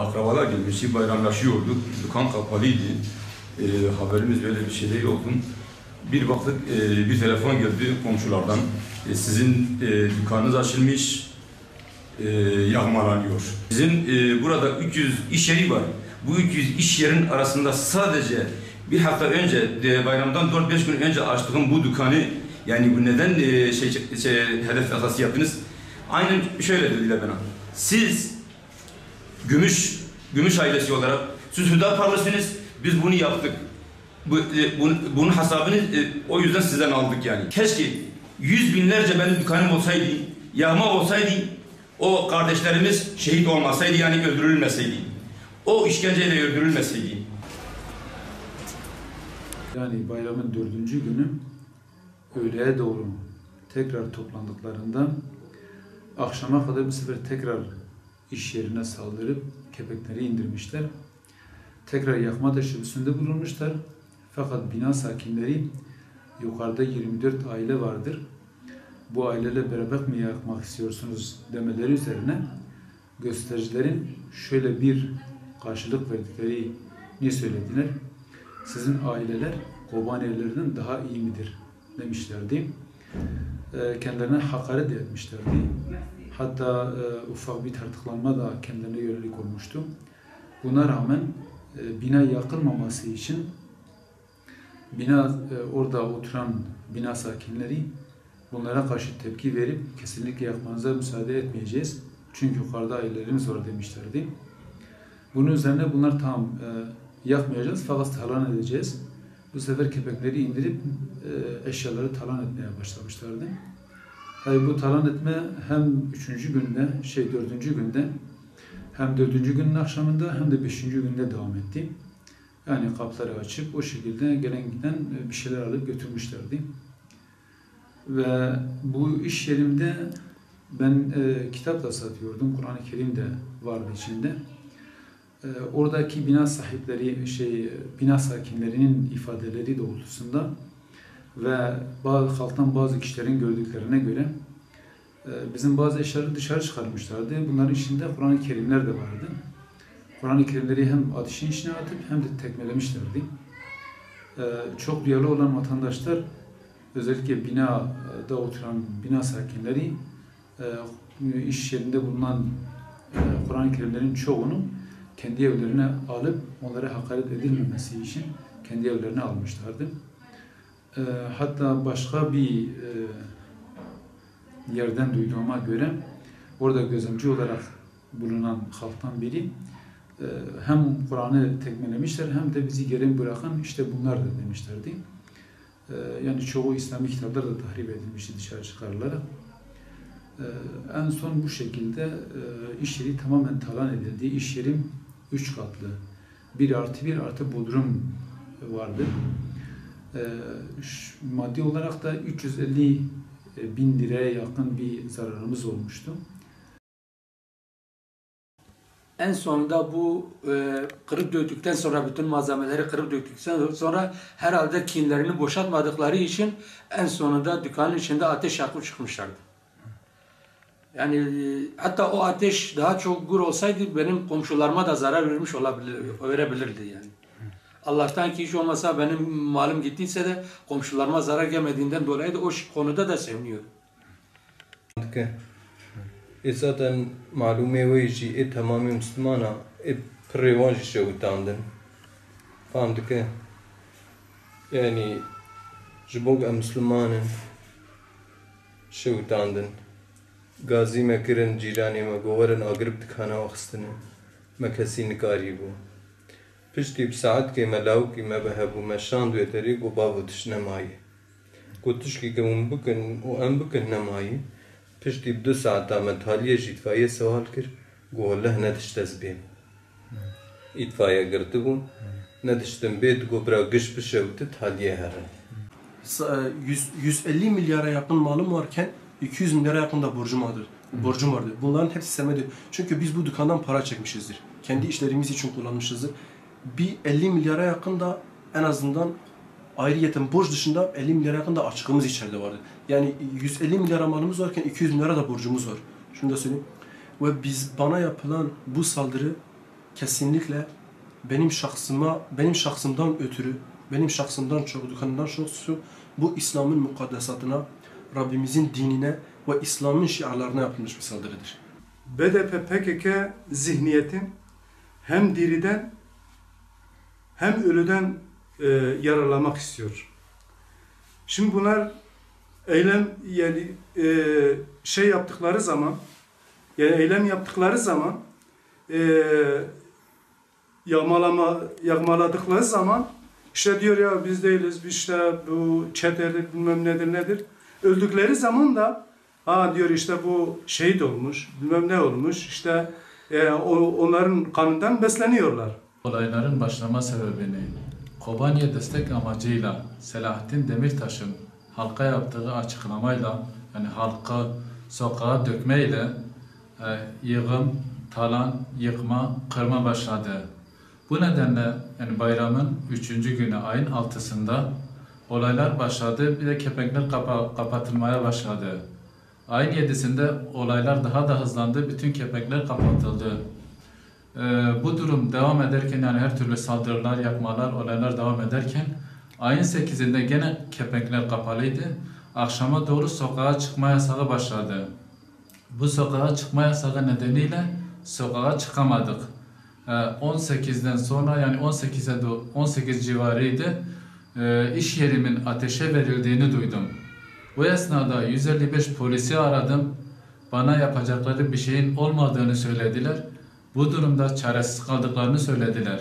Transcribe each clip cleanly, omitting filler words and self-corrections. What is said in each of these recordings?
Akrabalar gelmişti, bayramlaşıyorduk, dükkan kapalıydı. Haberimiz böyle bir şey yoktu. Bir baktık bir telefon geldi komşulardan. Sizin dükkanınız açılmış, yağmalanıyor. Sizin burada 300 iş yeri var. Bu 300 iş yerin arasında sadece bir hafta önce, bayramdan 4-5 gün önce açtığım bu dükkanı, yani bu neden hedef esası yaptınız? Aynen şöyle dediler bana. Siz Gümüş ailesi olarak siz Hüdaparlısınız, biz bunu yaptık. Bunun hesabını o yüzden sizden aldık yani. Keşke yüz binlerce benim dükkanım olsaydı, yağma olsaydı, o kardeşlerimiz şehit olmasaydı, yani öldürülmeseydi. O işkenceyle öldürülmeseydi. Yani bayramın 4. günü öğleye doğru tekrar toplandıklarında akşama kadar bu sefer tekrar iş yerine saldırıp kepekleri indirmişler. Tekrar yakma teşebbüsünde bulunmuşlar. Fakat bina sakinleri yukarıda 24 aile vardır. Bu aileyle beraber mi yakmak istiyorsunuz demeleri üzerine göstericilerin şöyle bir karşılık verdiklerini söylediler. Sizin aileler Kobanilerden daha iyi midir demişlerdi. Kendilerine hakaret etmişlerdi. Hatta ufak bir tartıklanma da kendilerine yönelik olmuştu. Buna rağmen bina yakılmaması için orada oturan bina sakinleri bunlara karşı tepki verip kesinlikle yakmanıza müsaade etmeyeceğiz. Çünkü yukarıda ailelerimiz var demişlerdi. Bunun üzerine bunlar tamam yakmayacağız fakat talan edeceğiz. Bu sefer kepekleri indirip eşyaları talan etmeye başlamışlardı. Tabi bu talan etme hem 4. günde hem 4. günün akşamında hem de 5. günde devam etti. Yani kapıları açıp o şekilde gelen giden bir şeyler alıp götürmüşlerdi. Ve bu iş yerimde ben kitap da satıyordum. Kur'an-ı Kerim de vardı içinde. Oradaki bina sahipleri, bina sakinlerinin ifadeleri doğrultusunda ve halktan bazı kişilerin gördüklerine göre bizim bazı eşyaları dışarı çıkarmışlardı. Bunların içinde Kur'an-ı Kerimler de vardı. Kur'an-ı Kerimleri hem ateşin içine atıp hem de tekmelemişlerdi. Çok duyarlı olan vatandaşlar, özellikle binada oturan bina sakinleri iş yerinde bulunan Kur'an-ı Kerimlerin çoğunu kendi evlerine alıp onlara hakaret edilmemesi için kendi evlerine almışlardı. Hatta başka bir yerden duyduğuma göre orada gözlemci olarak bulunan halktan biri hem Kur'an'ı tekmelemişler hem de bizi geri bırakan işte bunlar da demişlerdi. Yani çoğu İslami kitaplar da tahrip edilmişti dışarı çıkarılarak. En son bu şekilde iş yeri tamamen talan edildi. İş yerim 3 katlı. 1+1 bodrum vardı. Maddi olarak da 350 bin liraya yakın bir zararımız olmuştu. En sonunda bu kırıp döktükten sonra, bütün malzemeleri kırıp döktükten sonra herhalde kinlerini boşaltmadıkları için en sonunda dükkanın içinde ateş yakıp çıkmışlardı. Yani hatta o ateş daha çok gür olsaydı benim komşularıma da zarar verebilirdi yani. Allah'tan ki hiç olmasa benim malım gittiyse de komşularıma zarar gelmediğinden dolayı da o konuda da seviniyorum. Zaten malume ve işi tamamı Müslümana prevanj şevutandın. Fahmdık ki yani jibog Müslümanın şevutandın. Gazi mekirin cirani me goverin agrib dikhana vaxtını mekesi nikari bu. Pişti bir saat ki melav ki me behebu me şandu eteri go bavu tişnemayi. Kutuş ki gavun bükün o em bükün nemayi. Pişti 2 saata me thaliye itfaiye sewal kir go leh ne tiştez bim. İtfaiye girdi bu. Ne tiştim bed go bra giş bişevti thaliye herre. 150 milyara yakın malım varken 200 milyara yakın da borcum vardı. Bunların hepsi semedi. Çünkü biz bu dükkandan para çekmişizdir. Kendi işlerimiz için kullanmışızdır. Bir 50 milyara yakın da en azından ayrıyeten borç dışında 50 milyara yakın da açığımız içeride vardı. Yani 150 milyara malımız varken 200 milyara da borcumuz var. Şunu da söyleyeyim. Ve bana yapılan bu saldırı kesinlikle benim şahsımdan ötürü, benim şahsımdan çok, dükkanından çok bu İslam'ın mukaddesatına, Rabbimizin dinine ve İslam'ın şiarlarına yapılmış bir saldırıdır. BDP PKK zihniyetin hem diriden hem ölüden yararlanmak istiyor. Şimdi bunlar eylem yani yaptıkları zaman, yani eylem yaptıkları zaman yağmaladıkları zaman işte diyor ya biz değiliz, işte bu çetedir, bilmem nedir. Öldükleri zaman da diyor işte bu şehit olmuş, bilmem ne olmuş, işte onların kanından besleniyorlar. Olayların başlama sebebini Kobani'ye destek amacıyla Selahattin Demirtaş'ın halka yaptığı açıklamayla, yani halkı sokağa dökmeyle yığım, talan, yıkma, kırma başladı. Bu nedenle yani bayramın 3. günü ayın 6'sında olaylar başladı. Bir de kepenkler kapatılmaya başladı. Ayın 7'sinde olaylar daha da hızlandı. Bütün kepenkler kapatıldı. Bu durum devam ederken, yani her türlü saldırılar, yakmalar, olaylar devam ederken ayın 8'inde gene kepenkler kapalıydı. Akşama doğru sokağa çıkma yasağı başladı. Bu sokağa çıkma yasağı nedeniyle sokağa çıkamadık. 18'den sonra, yani 18 civarıydı, iş yerimin ateşe verildiğini duydum. Bu esnada 155 polisi aradım. Bana yapacakları bir şeyin olmadığını söylediler. Bu durumda çaresiz kaldıklarını söylediler.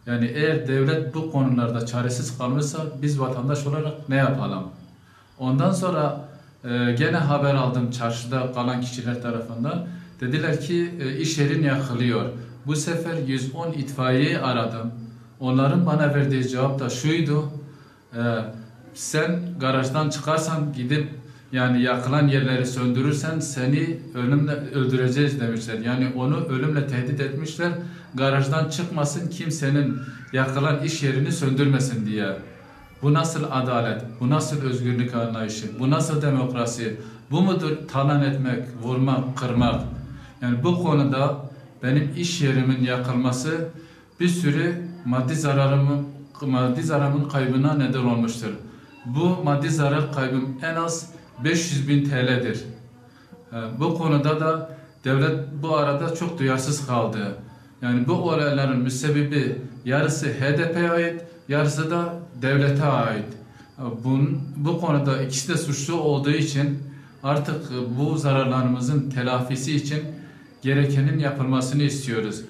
Yani eğer devlet bu konularda çaresiz kalmışsa biz vatandaş olarak ne yapalım? Ondan sonra gene haber aldım çarşıda kalan kişiler tarafından. Dediler ki iş yerin yakılıyor. Bu sefer 110 itfaiyeyi aradım. Onların bana verdiği cevap da şuydu. Sen garajdan çıkarsan gidip yani yakılan yerleri söndürürsen seni ölümle öldüreceğiz demişler. Yani onu ölümle tehdit etmişler. Garajdan çıkmasın, kimsenin yakılan iş yerini söndürmesin diye. Bu nasıl adalet? Bu nasıl özgürlük anlayışı? Bu nasıl demokrasi? Bu mudur talan etmek, vurmak, kırmak? Yani bu konuda benim iş yerimin yakılması bir sürü maddi zararımın kaybına neden olmuştur. Bu maddi zarar kaybım en az 500.000 TL'dir. Bu konuda da devlet bu arada çok duyarsız kaldı. Yani bu olayların müsebbibi yarısı HDP'ye ait, yarısı da devlete ait. Bu konuda ikisi de suçlu olduğu için artık bu zararlarımızın telafisi için gerekenin yapılmasını istiyoruz.